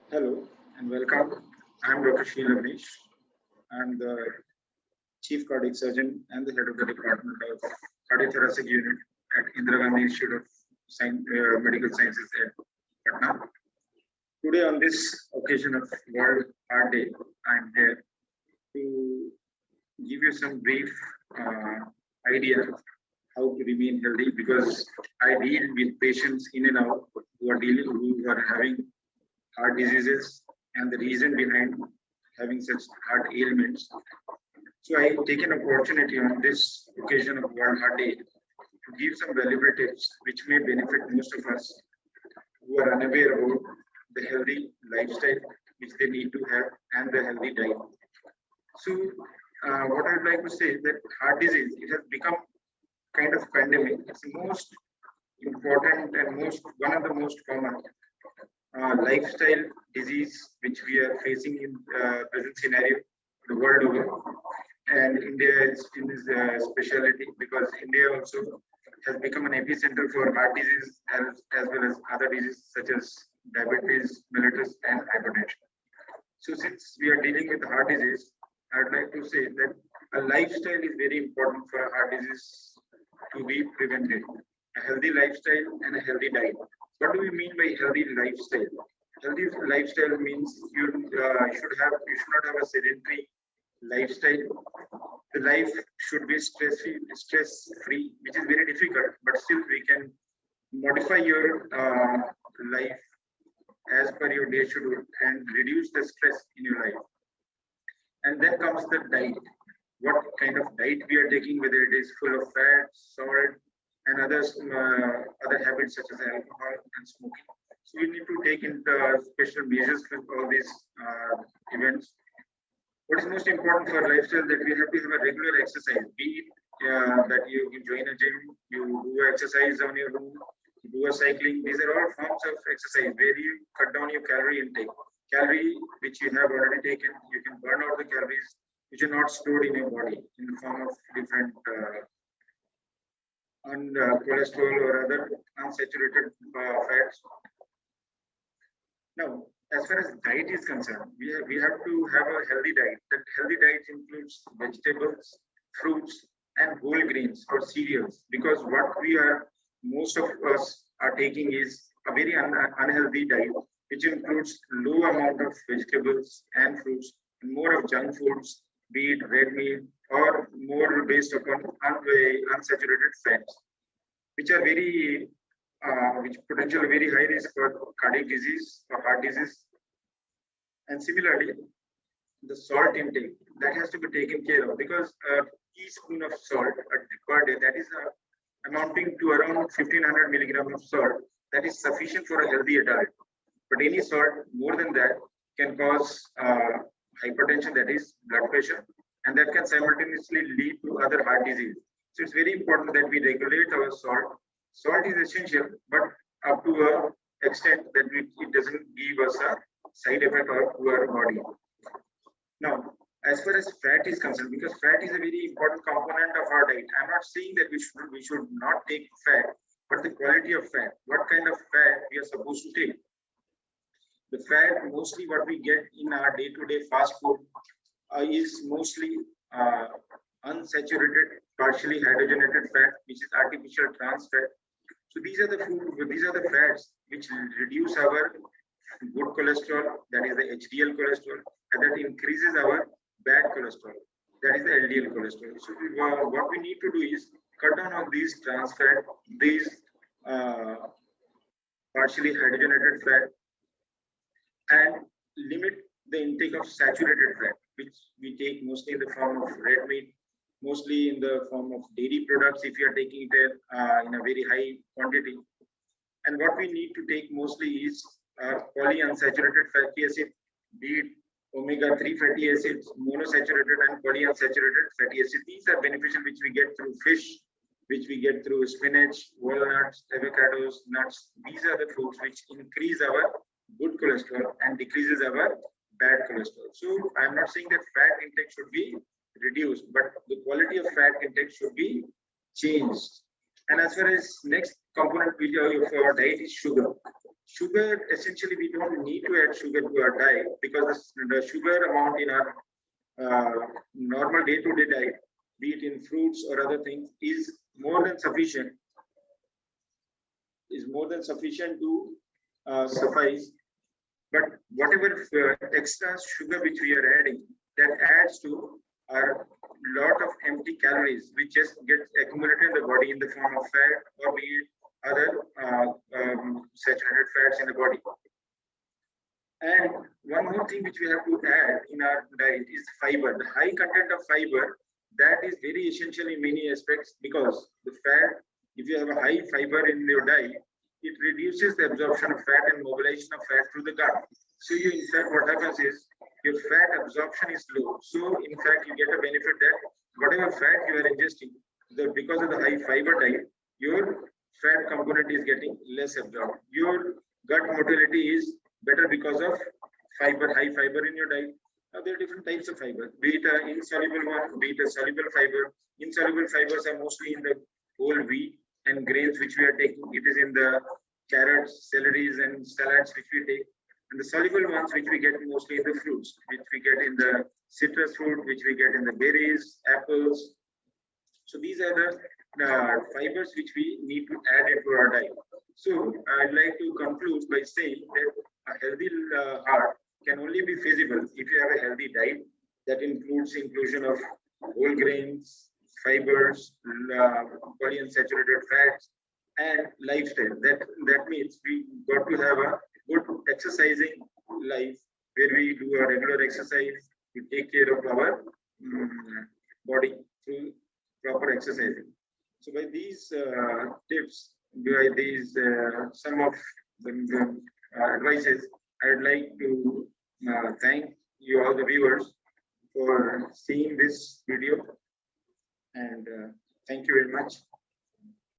Hello and welcome. I'm Dr. Sheil Avneesh. I'm the Chief Cardiac Surgeon and the head of the Department of Cardiothoracic Unit at Indira Gandhi Institute of Medical Sciences at Patna. Today, on this occasion of World Heart Day, I'm here to give you some brief uh, idea how to remain healthy because I deal with patients in and out who are having heart diseases and the reason behind having such heart ailments. So I take an opportunity on this occasion of World Heart Day to give some valuable tips which may benefit most of us who are unaware about the healthy lifestyle which they need to have and the healthy diet. So what I'd like to say is that heart disease, it has become kind of pandemic. It's the most important and one of the most common lifestyle disease which we are facing in present scenario the world over, and India is in this specialty because India also has become an epicenter for heart disease as well as other diseases such as diabetes, mellitus, and hypertension. So since we are dealing with heart disease, I'd like to say that a lifestyle is very important for a heart disease to be prevented. A healthy lifestyle and a healthy diet. What do we mean by healthy lifestyle? Healthy lifestyle means you should not have a sedentary lifestyle. The life should be stress free, which is very difficult, but still we can modify your life as per your day schedule and reduce the stress in your life. And then comes the diet. What kind of diet we are taking, whether it is full of fat, salt, and other habits such as alcohol and smoking. So we need to take into special measures for all these events. What is most important for lifestyle that we have to have a regular exercise, be it that you join a gym, you do exercise on your room, you do a cycling. These are all forms of exercise where you cut down your calorie intake. Calorie which you have already taken, you can burn out the calories which are not stored in your body in the form of different cholesterol or other unsaturated fats. Now, as far as diet is concerned, we have to have a healthy diet. That healthy diet includes vegetables, fruits, and whole grains or cereals. Because what most of us are taking is a very unhealthy diet, which includes low amount of vegetables and fruits, and more of junk foods, be it red meat or more based upon unsaturated fats, which are which potentially very high risk for cardiac disease or heart disease. And similarly, the salt intake that has to be taken care of because a teaspoon of salt per day, that is amounting to around 1500 milligrams of salt, that is sufficient for a healthy adult. But any salt more than that can cause hypertension, that is blood pressure, and that can simultaneously lead to other heart disease. So it's very important that we regulate our salt. Salt is essential, but up to a extent that it doesn't give us a side effect to our body. Now, as far as fat is concerned, because fat is a very important component of our diet, I'm not saying that we should not take fat, but the quality of fat, what kind of fat we are supposed to take. The fat, mostly what we get in our day-to-day fast food is mostly unsaturated, partially hydrogenated fat, which is artificial trans fat. So these are the fats which reduce our good cholesterol, that is the HDL cholesterol, and that increases our bad cholesterol, that is the LDL cholesterol. So what we need to do is cut down on these trans fat, these partially hydrogenated fat, and limit the intake of saturated fat, which we take mostly in the form of red meat, mostly in the form of dairy products if you are taking it in a very high quantity. And what we need to take mostly is polyunsaturated fatty acid, be it omega-3 fatty acids, monosaturated and polyunsaturated fatty acid. These are beneficial, which we get through fish, which we get through spinach, walnuts, avocados, nuts. These are the foods which increase our good cholesterol and decreases our bad cholesterol. So I'm not saying that fat intake should be reduced, but the quality of fat intake should be changed. And as far as next component of our diet is sugar. Sugar, essentially, we don't need to add sugar to our diet because the sugar amount in our normal day-to-day diet, be it in fruits or other things, is more than sufficient. To suffice. But whatever extra sugar which we are adding, that adds to our lot of empty calories, which just get accumulated in the body in the form of fat or be it other saturated fats in the body. And one more thing which we have to add in our diet is fiber. The high content of fiber, that is very essential in many aspects because the fat, if you have a high fiber in your diet, it reduces the absorption of fat and mobilization of fat through the gut. So you, in fact, what happens is your fat absorption is low. So in fact, you get a benefit that whatever fat you are ingesting, because of the high fiber diet, your fat component is getting less absorbed. Your gut motility is better because of fiber, high fiber in your diet. Now, there are different types of fiber, be it an insoluble one, be it a soluble fiber. Insoluble fibers are mostly in the whole wheat and grains which we are taking. It is in the carrots, celeries, and salads which we take. And the soluble ones which we get mostly in the fruits, which we get in the citrus fruit, which we get in the berries, apples. So these are the fibers which we need to add into our diet. So I'd like to conclude by saying that a healthy heart can only be feasible if you have a healthy diet that includes inclusion of whole grains, fibers, polyunsaturated fats, and lifestyle. That means we got to have a good exercising life where we do a regular exercise to take care of our body through proper exercising. So by these tips, by these some of the advices, I'd like to thank you all the viewers for seeing this video, and thank you very much.